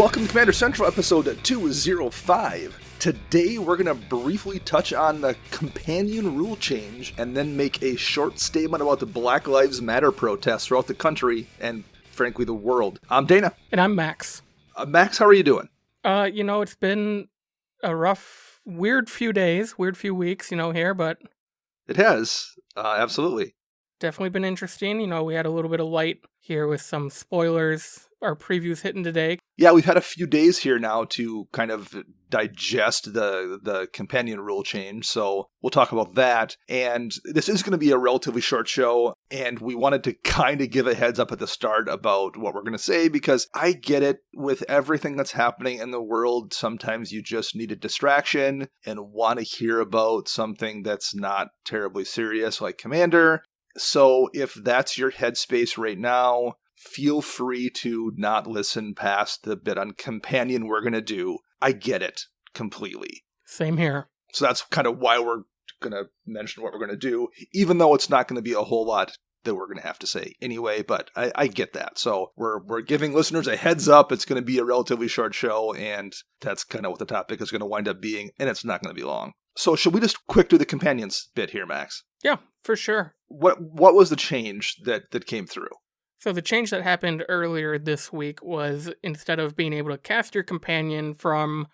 Welcome to Commander Central, episode 205. Today we're going to briefly touch on the companion rule change and then make a short statement about the Black Lives Matter protests throughout the country and, frankly, the world. I'm Dana. And I'm Max. Max, how are you doing? It's been a rough, weird few days, weird few weeks, here, but... It has, absolutely. Definitely been interesting. We had a little bit of light here with some spoilers, our previews hitting today. Yeah, we've had a few days here now to kind of digest the companion rule change, so we'll talk about that. And this is going to be a relatively short show, and we wanted to kind of give a heads up at the start about what we're going to say, because I get it, with everything that's happening in the world, sometimes you just need a distraction and want to hear about something that's not terribly serious, like Commander. So if that's your headspace right now, feel free to not listen past the bit on companion we're going to do. I get it completely. Same here. So that's kind of why we're going to mention what we're going to do, even though it's not going to be a whole lot that we're going to have to say anyway, but I get that. So we're giving listeners a heads up. It's going to be a relatively short show, and that's kind of what the topic is going to wind up being, and it's not going to be long. So should we just quick do the companions bit here, Max? Yeah, for sure. What was the change that came through? So the change that happened earlier this week was, instead of being able to cast your companion for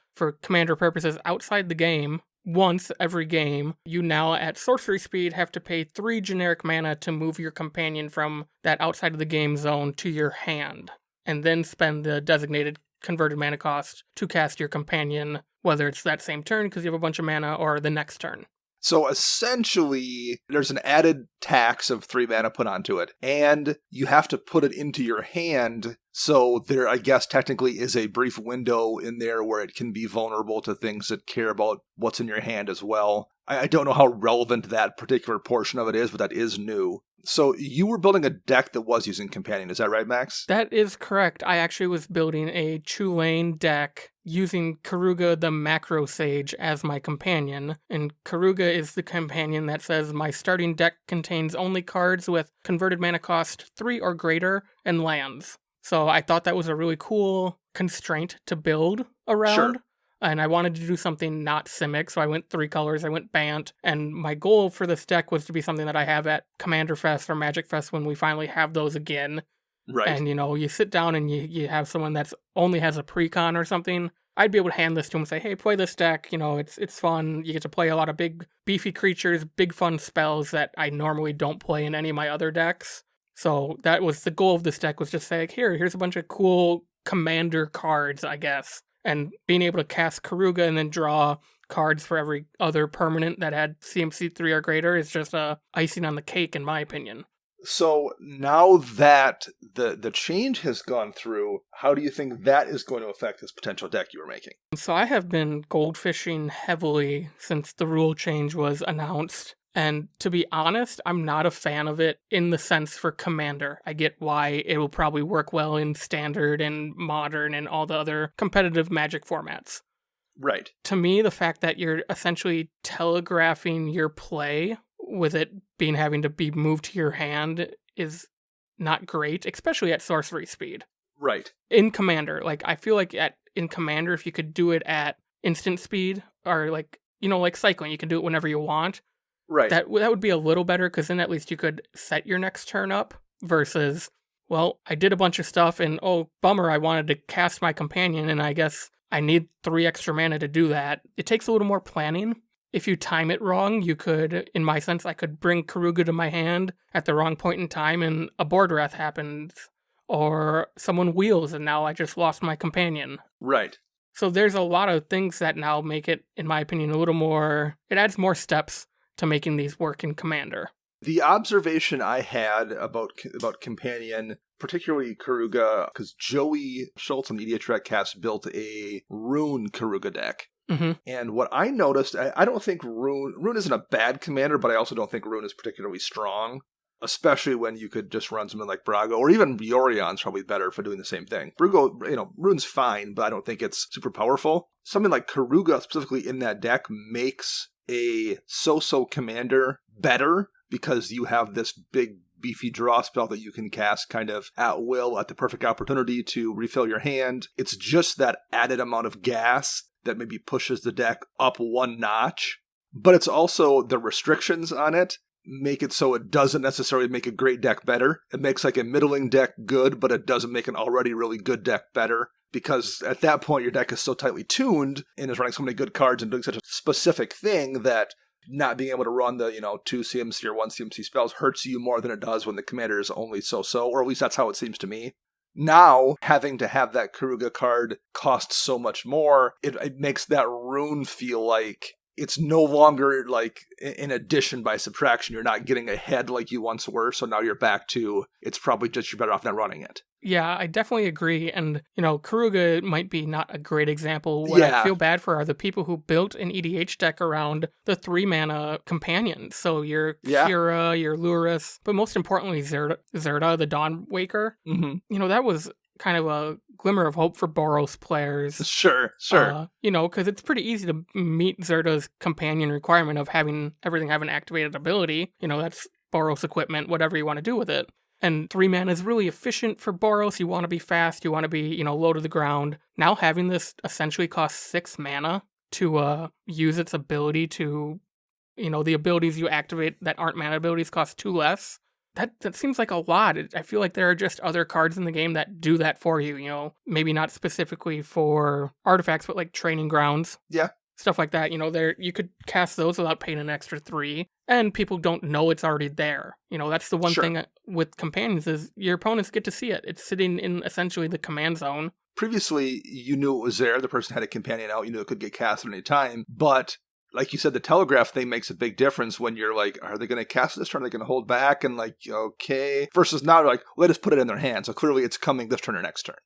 commander purposes outside the game, once every game, you now at sorcery speed have to pay 3 generic mana to move your companion from that outside of the game zone to your hand, and then spend the designated converted mana cost to cast your companion, whether it's that same turn because you have a bunch of mana or the next turn. So essentially, there's an added tax of 3 mana put onto it, and you have to put it into your hand, so there, I guess, technically is a brief window in there where it can be vulnerable to things that care about what's in your hand as well. I don't know how relevant that particular portion of it is, but that is new. So you were building a deck that was using Companion, is that right, Max? That is correct. I actually was building a Chulane deck using Keruga the Macro Sage as my companion, and Keruga is the companion that says my starting deck contains only cards with converted mana cost 3 or greater and lands. So I thought that was a really cool constraint to build around. Sure. And I wanted to do something not Simic, so I went 3 colors, I went Bant, and my goal for this deck was to be something that I have at Commander Fest or Magic Fest when we finally have those again. Right. And, you sit down and you have someone that's only has a precon or something. I'd be able to hand this to him and say, hey, play this deck, it's fun. You get to play a lot of big, beefy creatures, big fun spells that I normally don't play in any of my other decks. So that was the goal of this deck, was just say, like, here's a bunch of cool Commander cards, I guess. And being able to cast Keruga and then draw cards for every other permanent that had CMC 3 or greater is just icing on the cake, in my opinion. So now that the change has gone through, how do you think that is going to affect this potential deck you were making? So I have been goldfishing heavily since the rule change was announced. And to be honest, I'm not a fan of it in the sense for Commander. I get why it will probably work well in Standard and Modern and all the other competitive Magic formats. Right. To me, the fact that you're essentially telegraphing your play with it having to be moved to your hand is not great, especially at sorcery speed. Right. In Commander, I feel like in Commander, if you could do it at instant speed, or like cycling, you can do it whenever you want. Right. That would be a little better, because then at least you could set your next turn up, versus, well, I did a bunch of stuff and, oh, bummer, I wanted to cast my companion and I guess I need 3 extra mana to do that. It takes a little more planning. If you time it wrong, you could, in my sense, I could bring Keruga to my hand at the wrong point in time and a board wrath happens, or someone wheels and now I just lost my companion. Right. So there's a lot of things that now make it, in my opinion, a little more, it adds more steps to making these work in Commander. The observation I had about Companion, particularly Keruga, because Joey Schultz on Idiot Cast built a Rune Keruga deck. Mm-hmm. And what I noticed, I don't think Rune isn't a bad commander, but I also don't think Rune is particularly strong, especially when you could just run something like Brago, or even Yorion's probably better for doing the same thing. Rune's fine, but I don't think it's super powerful. Something like Keruga specifically in that deck makes a so-so commander better, because you have this big beefy draw spell that you can cast kind of at will at the perfect opportunity to refill your hand. It's just that added amount of gas that maybe pushes the deck up one notch. But it's also the restrictions on it make it so it doesn't necessarily make a great deck better. It makes like a middling deck good, but it doesn't make an already really good deck better. Because at that point, your deck is so tightly tuned and is running so many good cards and doing such a specific thing that not being able to run the, 2 CMC or 1 CMC spells hurts you more than it does when the commander is only so-so, or at least that's how it seems to me. Now, having to have that Keruga card cost so much more, it makes that rune feel like it's no longer like an addition by subtraction. You're not getting ahead like you once were, so now you're back to it's probably just you're better off not running it. Yeah, I definitely agree. And, Keruga might be not a great example. What I feel bad for are the people who built an EDH deck around the 3-mana companions. So your Kira, your Lurrus, but most importantly, Zerda, the Dawnwaker. Mm-hmm. That was kind of a glimmer of hope for Boros players. Sure. Because it's pretty easy to meet Zerda's companion requirement of having everything have an activated ability. That's Boros equipment, whatever you want to do with it. And 3 mana is really efficient for Boros. You want to be fast. You want to be, low to the ground. Now having this essentially cost 6 mana to use its ability to, the abilities you activate that aren't mana abilities cost 2 less. That seems like a lot. I feel like there are just other cards in the game that do that for you, maybe not specifically for artifacts, but like training grounds. Yeah. Stuff like that, you could cast those without paying an extra 3, and people don't know it's already there. That's the one thing with companions is your opponents get to see it. It's sitting in essentially the command zone. Previously, you knew it was there. The person had a companion out. You knew it could get cast at any time. But like you said, the telegraph thing makes a big difference when you're like, are they going to cast this turn? Are they going to hold back? And like, okay. Versus now, like, let us put it in their hands. So clearly it's coming this turn or next turn.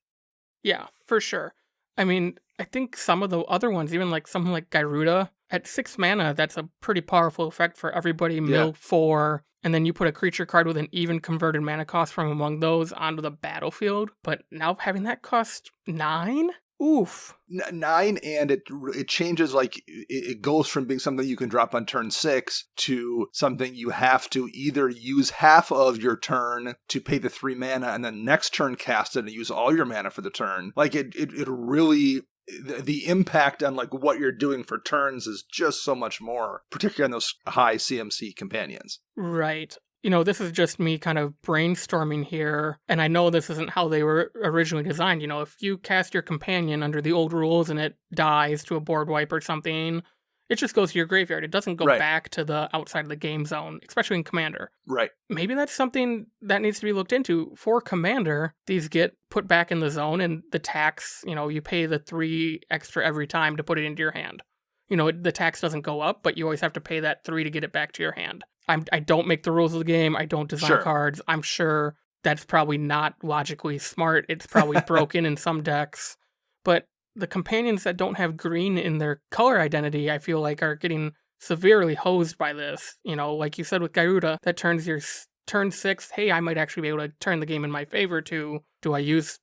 Yeah, for sure. I mean, I think some of the other ones, even like something like Gyruda, at 6 mana, that's a pretty powerful effect for everybody. Mill 4, and then you put a creature card with an even converted mana cost from among those onto the battlefield. But now having that cost 9? Oof. 9, and it changes, like, it goes from being something you can drop on turn 6 to something you have to either use half of your turn to pay the 3 mana and then next turn cast it and use all your mana for the turn. Like, it really... The impact on like what you're doing for turns is just so much more, particularly on those high CMC companions. Right. This is just me kind of brainstorming here, and I know this isn't how they were originally designed. If you cast your companion under the old rules and it dies to a board wipe or something, it just goes to your graveyard. It doesn't go back to the outside of the game zone, especially in Commander. Right. Maybe that's something that needs to be looked into. For Commander, these get put back in the zone, and the tax, you pay the 3 extra every time to put it into your hand. The tax doesn't go up, but you always have to pay that 3 to get it back to your hand. I don't make the rules of the game. I don't design cards. I'm sure that's probably not logically smart. It's probably broken in some decks. But the companions that don't have green in their color identity, I feel like, are getting severely hosed by this. Like you said with Gyruda, that turns your turn 6, hey, I might actually be able to turn the game in my favor to, do I use,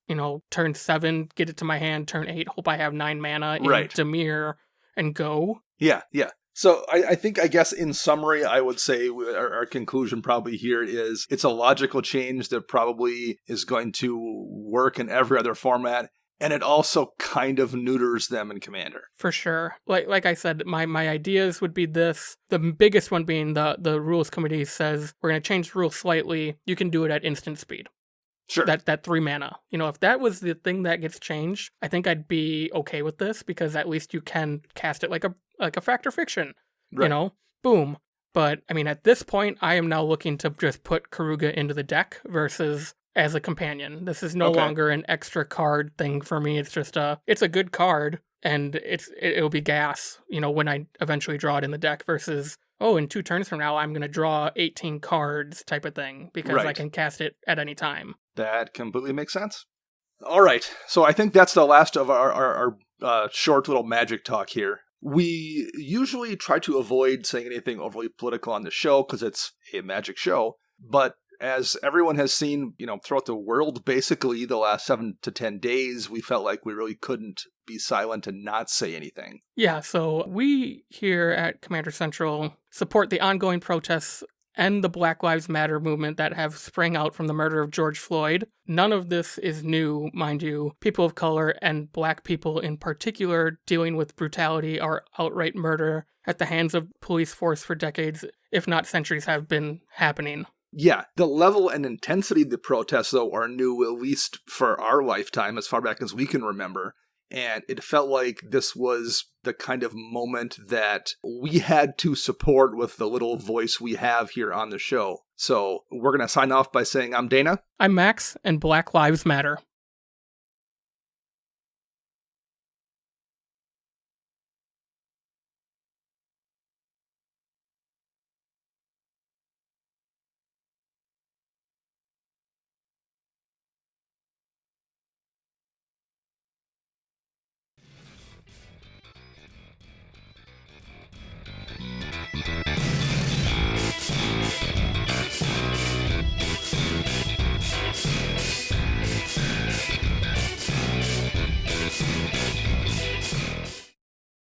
turn 7, get it to my hand, turn 8, hope I have 9 mana in Dimir, and go? Yeah. So I guess in summary, I would say our conclusion probably here is it's a logical change that probably is going to work in every other format. And it also kind of neuters them in Commander. For sure. Like I said, my ideas would be this. The biggest one being the rules committee says, we're going to change the rules slightly. You can do it at instant speed. Sure. That 3 mana. If that was the thing that gets changed, I think I'd be okay with this, because at least you can cast it like a fact or fiction. Right. Boom. But, I mean, at this point, I am now looking to just put Keruga into the deck versus as a companion. This is no longer an extra card thing for me. It's just it's a good card, and it'll be gas, when I eventually draw it in the deck, versus, in 2 turns from now, I'm going to draw 18 cards type of thing, because I can cast it at any time. That completely makes sense. All right. So I think that's the last of our short little magic talk here. We usually try to avoid saying anything overly political on the show because it's a magic show. But as everyone has seen, throughout the world, basically the last 7 to 10 days, we felt like we really couldn't be silent and not say anything. Yeah, so we here at Commander Central support the ongoing protests and the Black Lives Matter movement that have sprang out from the murder of George Floyd. None of this is new, mind you. People of color and black people in particular dealing with brutality or outright murder at the hands of police force for decades, if not centuries, have been happening. Yeah, the level and intensity of the protests, though, are new, at least for our lifetime, as far back as we can remember. And it felt like this was the kind of moment that we had to support with the little voice we have here on the show. So we're going to sign off by saying I'm Dana. I'm Max, and Black Lives Matter.